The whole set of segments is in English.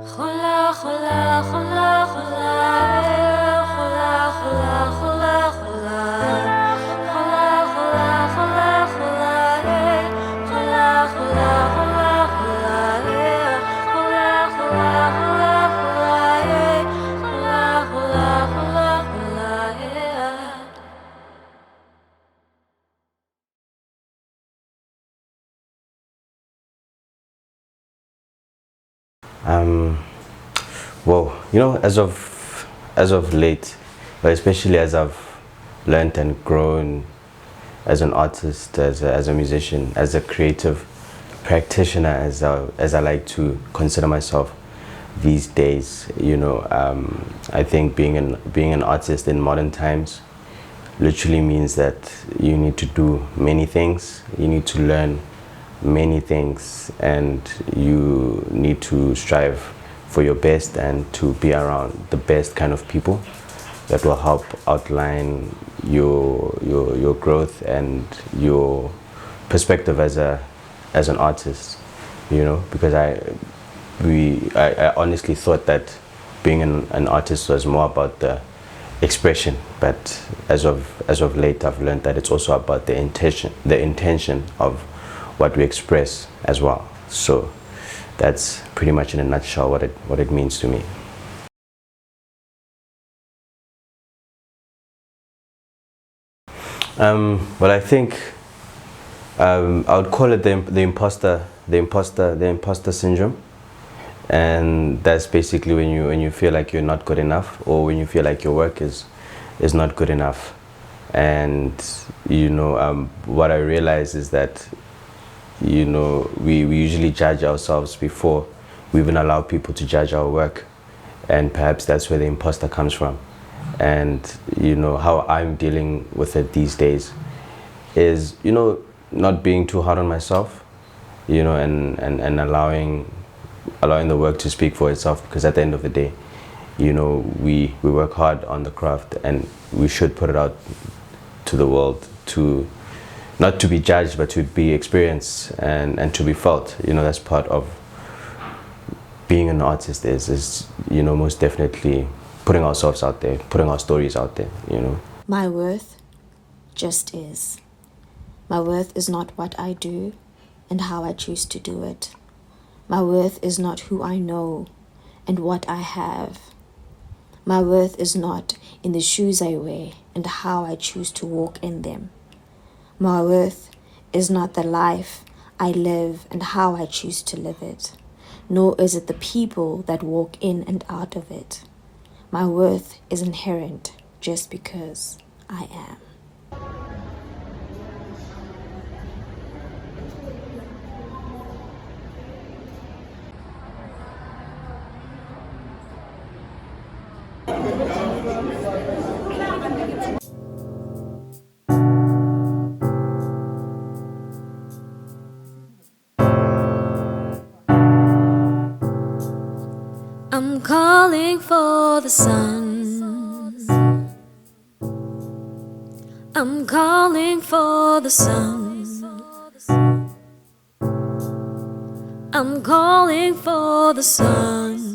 Gola, gola, gola, gola, gola, gola, gola, gola. Gola, gola, gola, gola, gola, gola, gola, gola. Gola, gola, gola, gola, gola, gola, gola, gola. Um, well, as of late, but especially as I've learned and grown as an artist, as a musician, as a creative practitioner, as I like to consider myself these days, I think being an artist in modern times literally means that you need to do many things. You need to learn many things, and you need to strive for your best and to be around the best kind of people that will help outline your growth and your perspective as an artist. Because I honestly thought that being an artist was more about the expression, but as of late I've learned that it's also about the intention of what we express as well. So that's pretty much in a nutshell what it means to me. Well, I think I would call it the imposter syndrome, and that's basically when you feel like you're not good enough, or when you feel like your work is not good enough. And what I realize is that we usually judge ourselves before we even allow people to judge our work, and perhaps that's where the imposter comes from. And how I'm dealing with it these days is not being too hard on myself, and allowing the work to speak for itself, because at the end of the day, we work hard on the craft, and we should put it out to the world, to not to be judged, but to be experienced and to be felt. That's part of being an artist, is most definitely putting ourselves out there, putting our stories out there. My worth just is. My worth is not what I do and how I choose to do it. My worth is not who I know and what I have. My worth is not in the shoes I wear and how I choose to walk in them. My worth is not the life I live and how I choose to live it, nor is it the people that walk in and out of it. My worth is inherent just because I am. I'm calling for the sun. I'm calling for the sun. I'm calling for the sun.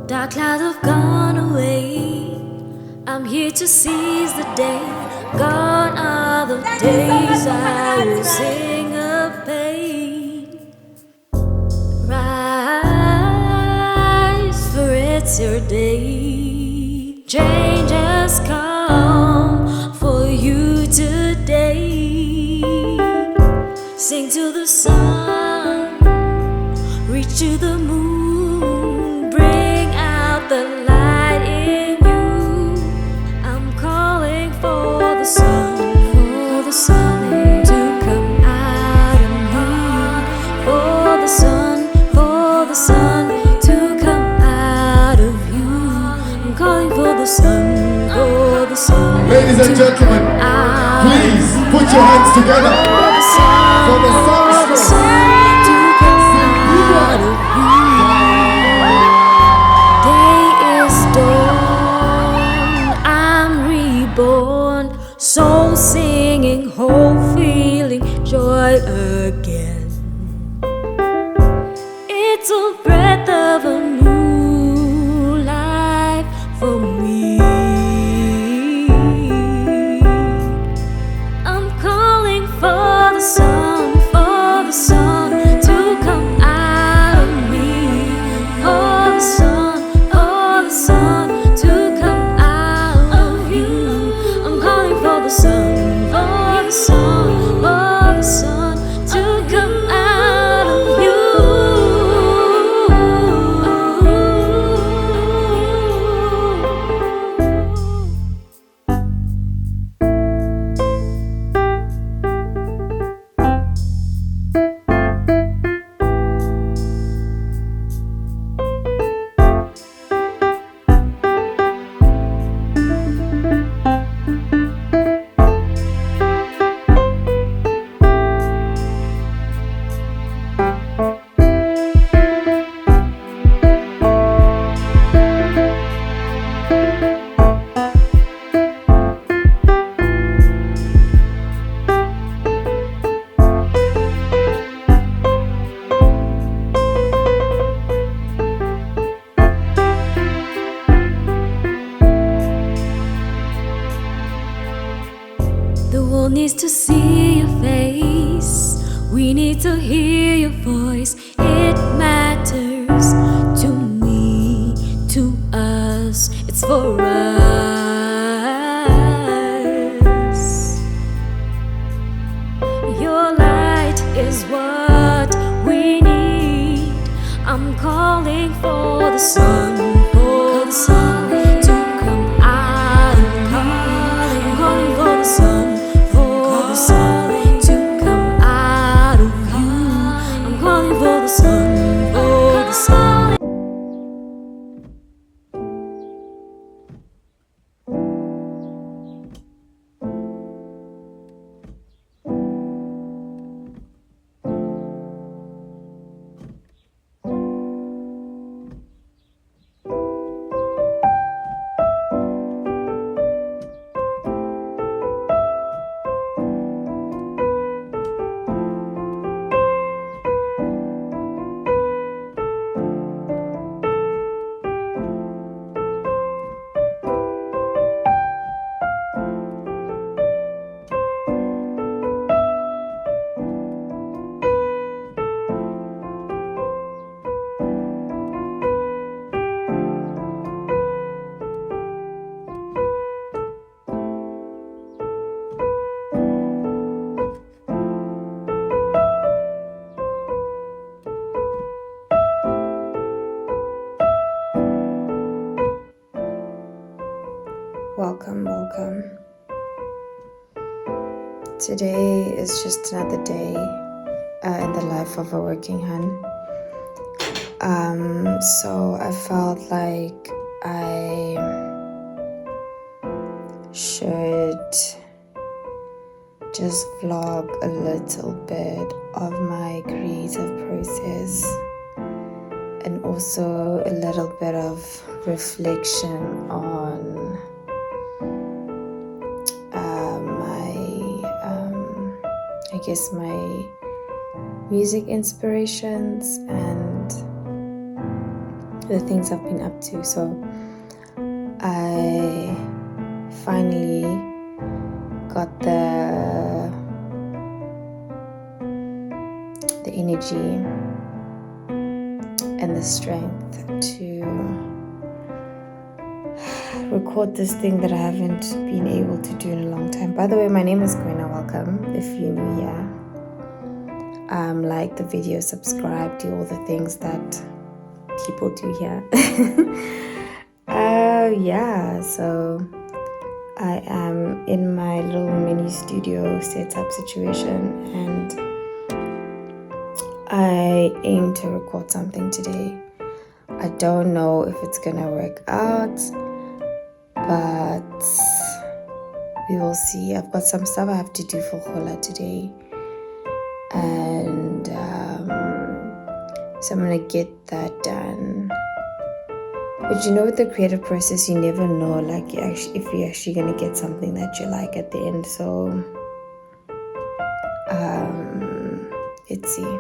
Dark clouds have gone away. I'm here to seize the day. Gone are the days I will sing of pain. Rise, for it's your day. Change has come for you today. Sing to the sun, reach to the moon, bring out the light in you. I'm calling for the sun to come out of me. For the sun to come out of you. I'm calling for the sun. Ladies and gentlemen, please put your hands together for the sun to come out of you. Day is dawn, I for me. I'm calling for the sun to come out of me. For the sun to come out of you. I'm calling for the sun to come out of you. The world needs to see your face. We need to hear your voice. It matters to me, to us. It's for us. Your light is what we need. I'm calling for the sun, to come out of me. I'm calling for the sun, to come out of you. I'm calling for the sun, Welcome. Today is just another day in the life of a working hun. So I felt like I should just vlog a little bit of my creative process and also a little bit of reflection on my music inspirations and the things I've been up to. So I finally got the energy and the strength to record this thing that I haven't been able to do in a long time. By the way, my name is Itskwena. Welcome if you're new here. Like the video, subscribe, do all the things that people do here. So I am in my little mini studio setup situation and I aim to record something today. I don't know if it's gonna work out, but we will see. I've got some stuff I have to do for Gola today, and so I'm gonna get that done. But you know, with the creative process, you never know, like, if you're actually gonna get something that you like at the end. So let's see.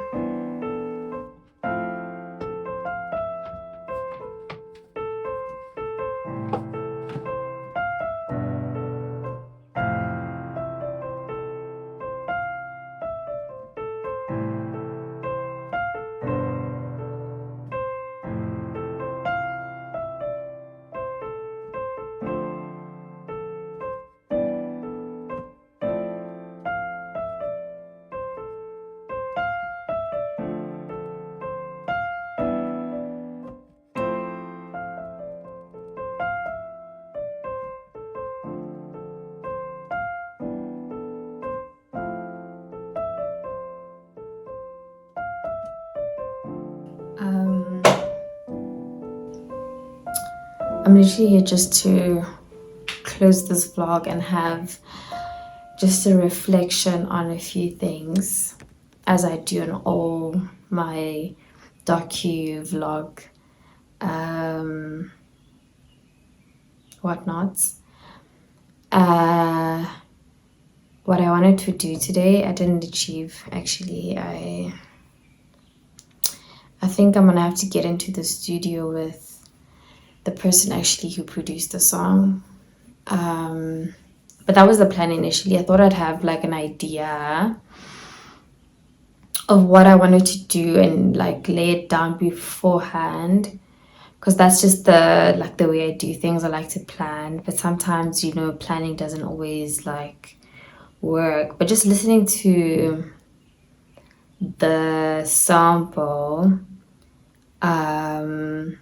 I'm literally here just to close this vlog and have just a reflection on a few things, as I do in all my docu-vlog whatnots. What I wanted to do today, I didn't achieve. Actually, I think I'm gonna have to get into the studio with the person actually who produced the song. But that was the plan initially. I thought I'd have like an idea of what I wanted to do and like lay it down beforehand, because that's just the way I do things. I like to plan, but sometimes, you know, planning doesn't always like work. But just listening to the sample, I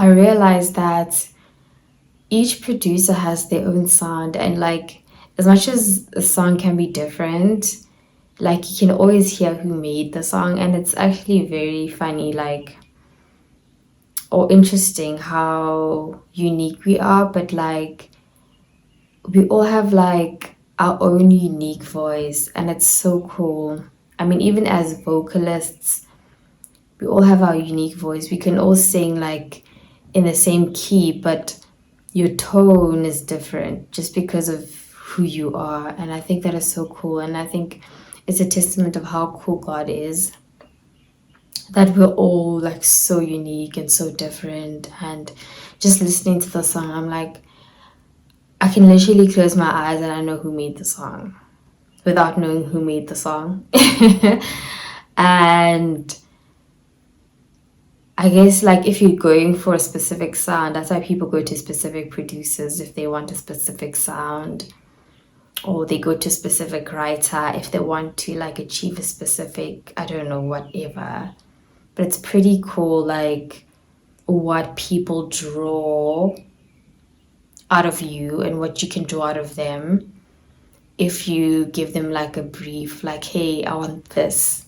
realized that each producer has their own sound, and like as much as a song can be different, like you can always hear who made the song. And it's actually very funny, like, or interesting how unique we are, but like we all have like our own unique voice, and it's so cool. I mean, even as vocalists, we all have our unique voice. We can all sing like in the same key, but your tone is different just because of who you are. And I think that is so cool. And I think it's a testament of how cool God is, that we're all like so unique and so different. And just listening to the song, I'm like, I can literally close my eyes and I know who made the song without knowing who made the song. And I guess like if you're going for a specific sound, that's why people go to specific producers if they want a specific sound, or they go to a specific writer if they want to like achieve a specific, I don't know, whatever. But it's pretty cool, like what people draw out of you and what you can draw out of them if you give them like a brief, like, hey, I want this,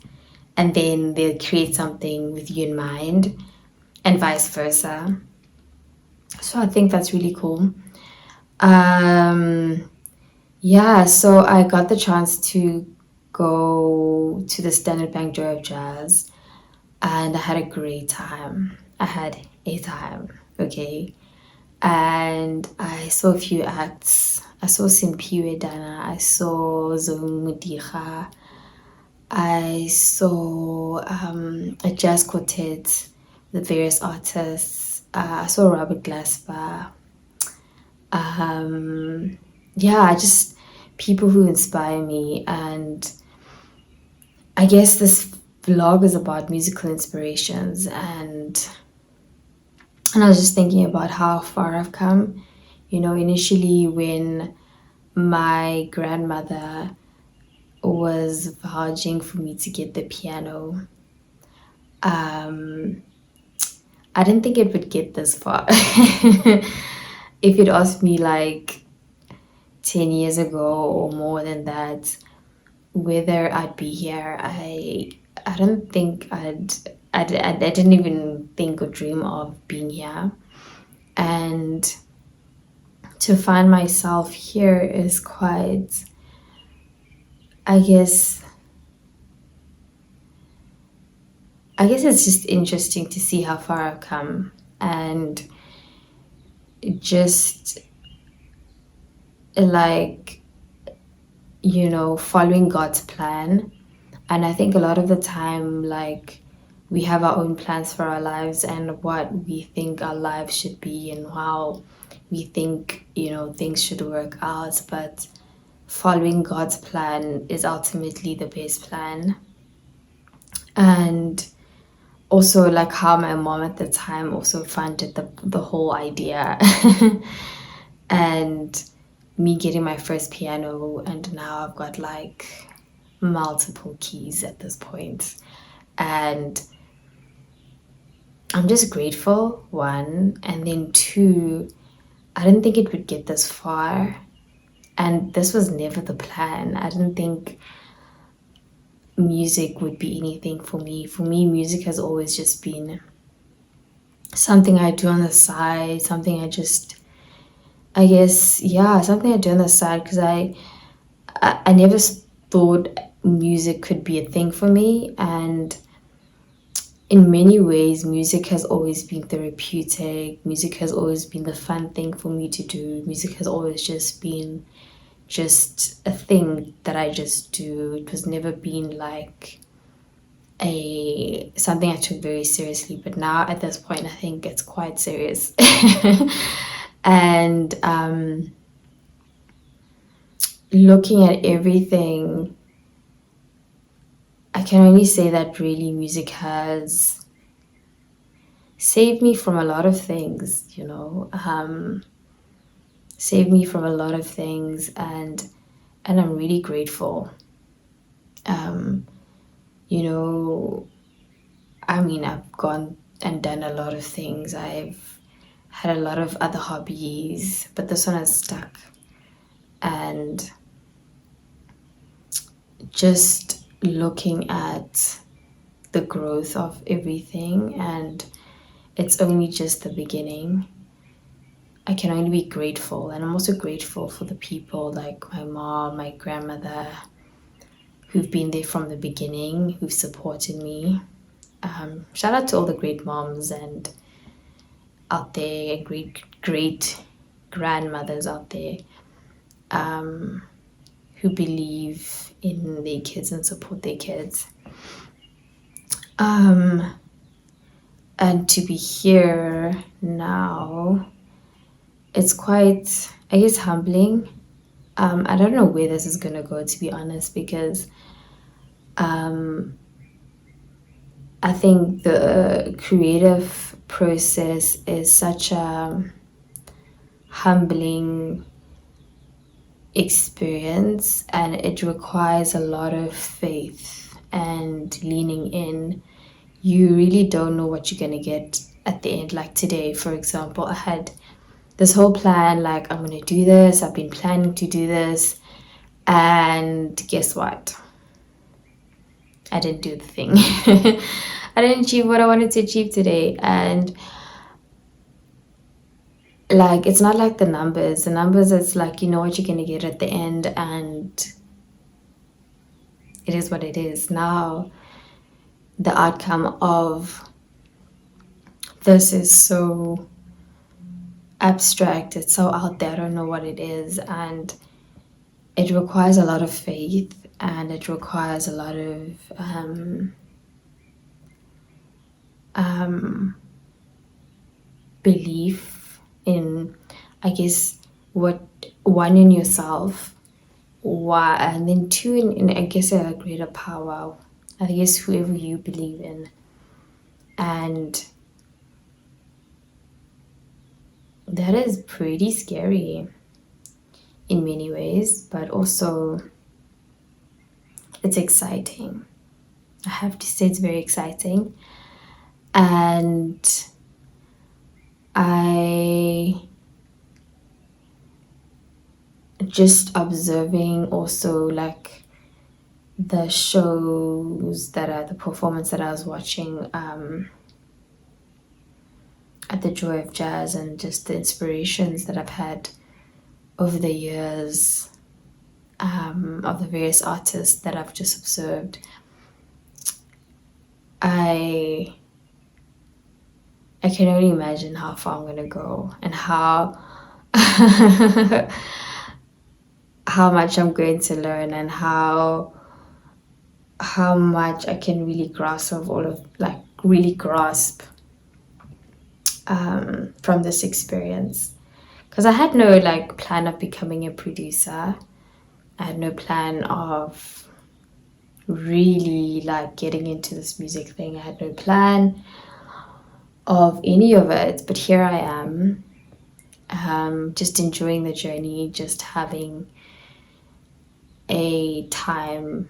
and then they'll create something with you in mind, and vice versa. So I think that's really cool. Yeah, so I got the chance to go to the Standard Bank Joy of Jazz, and I had a great time. I had a time, okay? And I saw a few acts. I saw Simpiwe Dana, I saw Zomudika, I saw a jazz quartet, the various artists. I saw Robert Glasper. Yeah, just people who inspire me. And I guess this vlog is about musical inspirations, and I was just thinking about how far I've come. You know, initially when my grandmother was vouching for me to get the piano, I didn't think it would get this far. If you'd asked me like 10 years ago or more than that, whether I'd be here, I don't think I didn't even think or dream of being here. And to find myself here is quite, I guess it's just interesting to see how far I've come, and just like, you know, following God's plan. And I think a lot of the time, like, we have our own plans for our lives and what we think our lives should be and how we think, you know, things should work out. But following God's plan is ultimately the best plan. And also like how my mom at the time also funded the whole idea. And me getting my first piano, and now I've got like multiple keys at this point. And I'm just grateful, one, and then two, I didn't think it would get this far, and this was never the plan. I didn't think music would be anything for me. For me, music has always just been something I do on the side, something I just, I guess, yeah, something I do on the side, because I never thought music could be a thing for me. And in many ways, music has always been therapeutic. Music has always been the fun thing for me to do. Music has always just been just a thing that I just do. It was never been like a something I took very seriously, but now at this point I think it's quite serious. And looking at everything, I can only say that really music has saved me from a lot of things, saved me from a lot of things, and I'm really grateful. I mean, I've gone and done a lot of things. I've had a lot of other hobbies, but this one has stuck. And just looking at the growth of everything, and it's only just the beginning. I can only be grateful, and I'm also grateful for the people like my mom, my grandmother, who've been there from the beginning, who've supported me. Shout out to all the great moms and out there, great grandmothers out there, who believe in their kids and support their kids. And to be here now, it's quite, I guess, humbling. I don't know where this is gonna go, to be honest, because I think the creative process is such a humbling experience, and it requires a lot of faith and leaning in. You really don't know what you're gonna get at the end. Like today, for example, I had this whole plan, like I'm gonna do this, I've been planning to do this, and guess what? I didn't do the thing. I didn't achieve what I wanted to achieve today. And like, it's not like the numbers. The numbers, it's like, you know what you're gonna get at the end, and it is what it is. Now, the outcome of this is so abstract, it's so out there, I don't know what it is, and it requires a lot of faith, and it requires a lot of belief in, I guess, what one, in yourself, why, and then two, in I guess a greater power, I guess whoever you believe in. And that is pretty scary in many ways, but also it's exciting. I have to say it's very exciting. And I just observing also like the shows that are the performance that I was watching at the Joy of Jazz, and just the inspirations that I've had over the years of the various artists that I've just observed. I can only imagine how far I'm gonna go, and how how much I'm going to learn, and how much I can really grasp of all of, like, really grasp from this experience. Because I had no like plan of becoming a producer. I had no plan of really like getting into this music thing. I had no plan of any of it, but here I am, just enjoying the journey, just having a time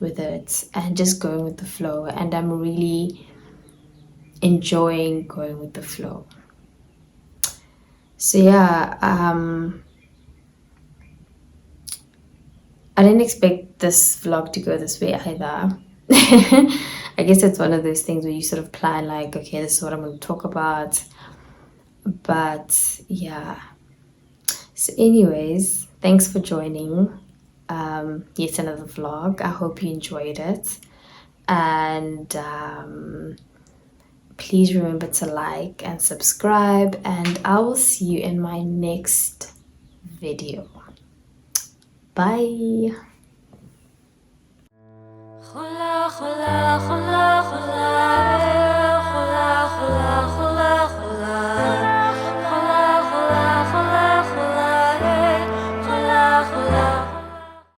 with it, and just going with the flow. And I'm really enjoying going with the flow. So yeah, I didn't expect this vlog to go this way either. I guess it's one of those things where you sort of plan like, okay, this is what I'm going to talk about. But yeah. So anyways, thanks for joining yet another vlog. I hope you enjoyed it. And please remember to like and subscribe. And I will see you in my next video. Bye. Gola, gola, gola, gola.